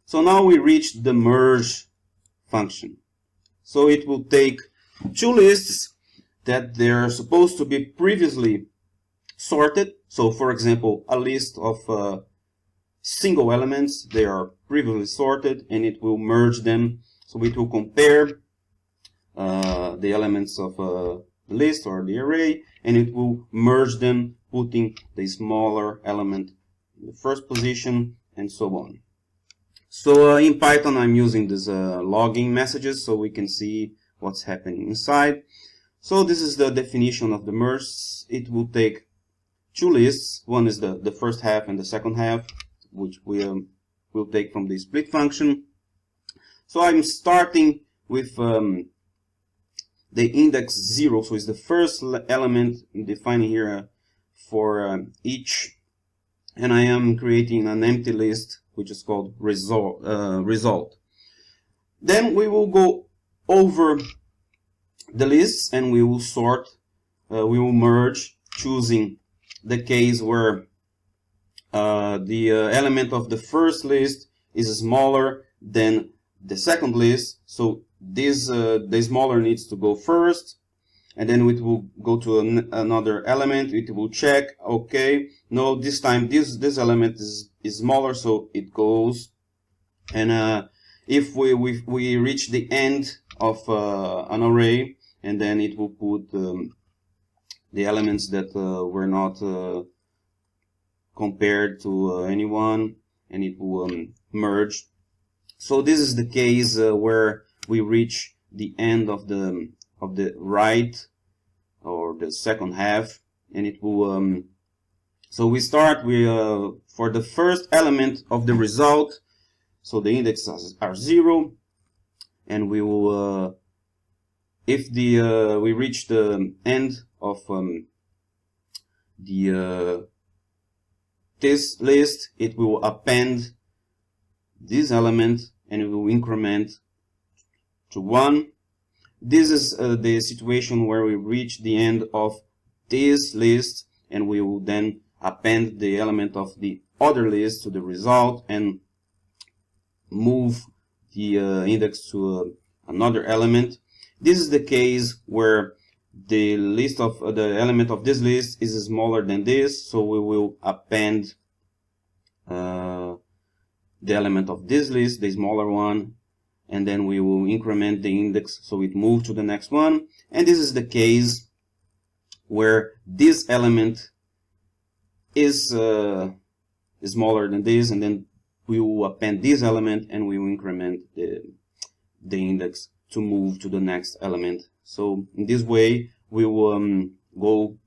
So now we reach the merge function. So it will take two lists that they're supposed to be previously sorted. So for example, a list of single elements, they are previously sorted, and it will merge them. So it will compare the elements of the list or the array, and it will merge them, putting the smaller element in the first position, and so on. So in Python, I'm using this logging messages so we can see what's happening inside. So this is the definition of the merge. It will take two lists. One is the first half and the second half, which we will take from the split function. So I'm starting with the index 0, so it's the first element defining here for each, and I am creating an empty list which is called result. Then we will go over the lists and we will sort, we will merge, choosing the case where the element of the first list is smaller than the second list. So this the smaller needs to go first, and then it will go to another element. It will check, okay, no, this time this element is smaller, so it goes. And if we reach the end of an array, and then it will put the elements that were not compared to anyone, and it will merge. So this is the case where we reach the end of the right or the second half, and it will so we start with for the first element of the result, so the indexes are 0, and we will if the we reach the end of this list, it will append this element and it will increment to 1. This is the situation where we reach the end of this list, and we will then append the element of the other list to the result and move the index to another element. This is the case where the list of the element of this list is smaller than this, so we will append the element of this list, the smaller one, and then we will increment the index so it moves to the next one. And this is the case where this element is smaller than this, and then we will append this element and we will increment the index to move to the next element. So in this way we will go,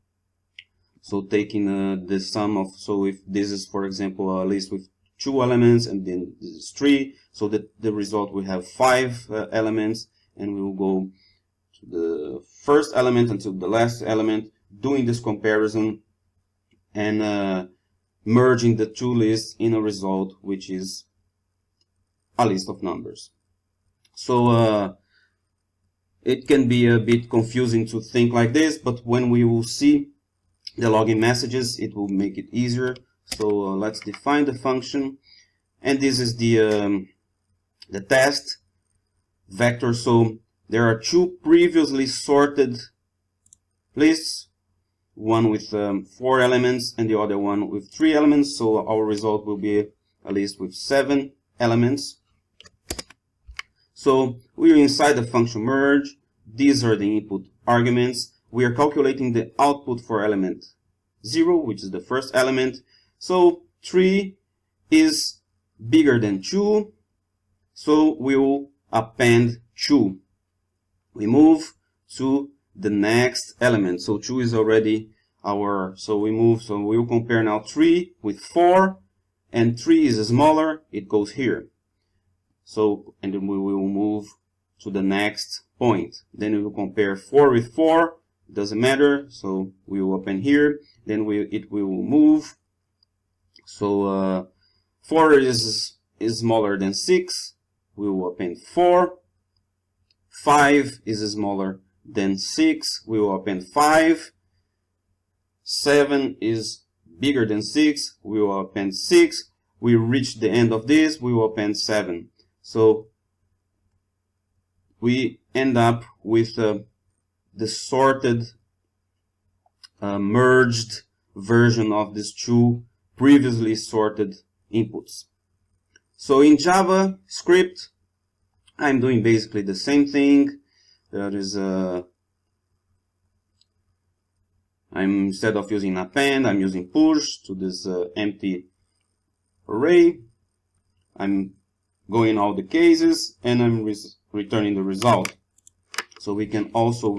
so taking the sum of, so if this is for example a list with 2 elements and then this is 3, so that the result will have 5 elements, and we will go to the first element until the last element, doing this comparison and merging the two lists in a result which is a list of numbers. So it can be a bit confusing to think like this, but when we will see the login messages, it will make it easier. So let's define the function, and this is the test vector. So there are 2 previously sorted lists, one with 4 elements and the other one with 3 elements. So our result will be a list with 7 elements. So we are inside the function merge. These are the input arguments. We are calculating the output for element 0, which is the first element. So 3 is bigger than 2, so we will append 2. We move to the next element. So 2 is already our, so we move, so we will compare now 3 with 4, and 3 is smaller, it goes here. So, and then we will move to the next point. Then we will compare 4 with 4, doesn't matter, so we will append here. Then it will move. So 4 is smaller than 6, we will append 4. 5 is smaller than 6, we will append 5. 7 is bigger than 6, we will append 6. we reach the end of this, we will append 7. So we end up with the sorted, merged version of these two previously sorted inputs. So in JavaScript, I'm doing basically the same thing. There is instead of using append, I'm using push to this empty array. I'm going all the cases and I'm returning the result. So we can also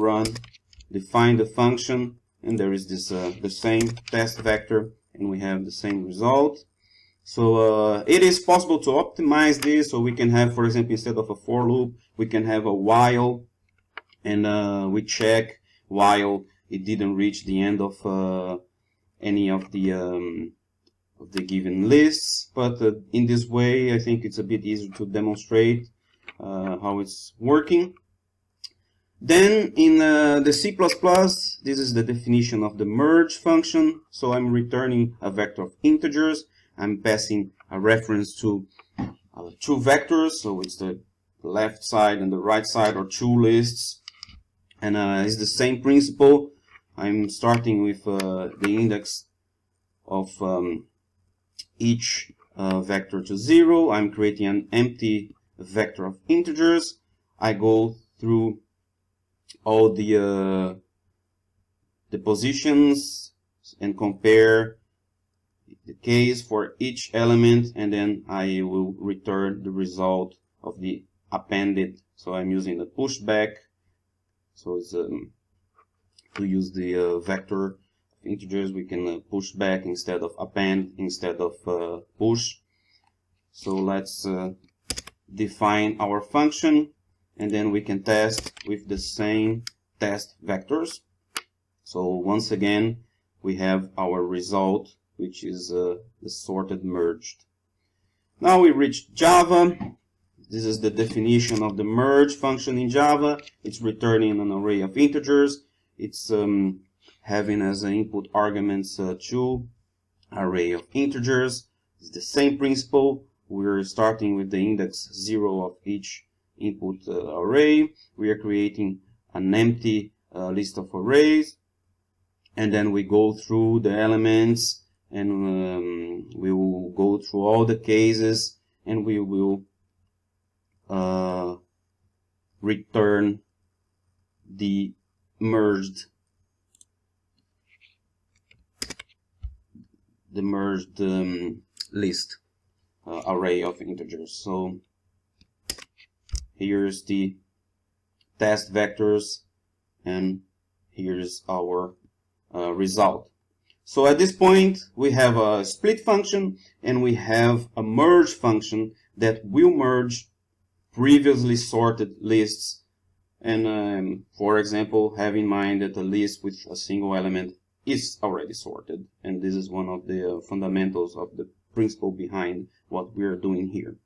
define the function, and there is this the same test vector, and we have the same result. So it is possible to optimize this. So we can have, for example, instead of a for loop, we can have a while, and we check while it didn't reach the end of any of the given lists. But in this way, I think it's a bit easier to demonstrate how it's working. Then in the C++, this is the definition of the merge function. So I'm returning a vector of integers. I'm passing a reference to two vectors. So it's the left side and the right side, or two lists. And it's the same principle. I'm starting with the index of each vector to 0. I'm creating an empty vector of integers. I go through all the positions and compare the case for each element, and then I will return the result of the appended. So I'm using the pushback. So it's to use the vector integers, we can push back instead of append, instead of push. So let's define our function, and then we can test with the same test vectors. So once again, we have our result, which is the sorted merged. Now we reach Java. This is the definition of the merge function in Java. It's returning an array of integers. It's having as an input arguments two array of integers. It's the same principle. We're starting with the index 0 of each input array. We are creating an empty list of arrays, and then we go through the elements, and we will go through all the cases, and we will return the merged list array of integers. So here's the test vectors, and here's our result. So at this point, we have a split function, and we have a merge function that will merge previously sorted lists. And for example, have in mind that a list with a single element is already sorted. And this is one of the fundamentals of the principle behind what we are doing here.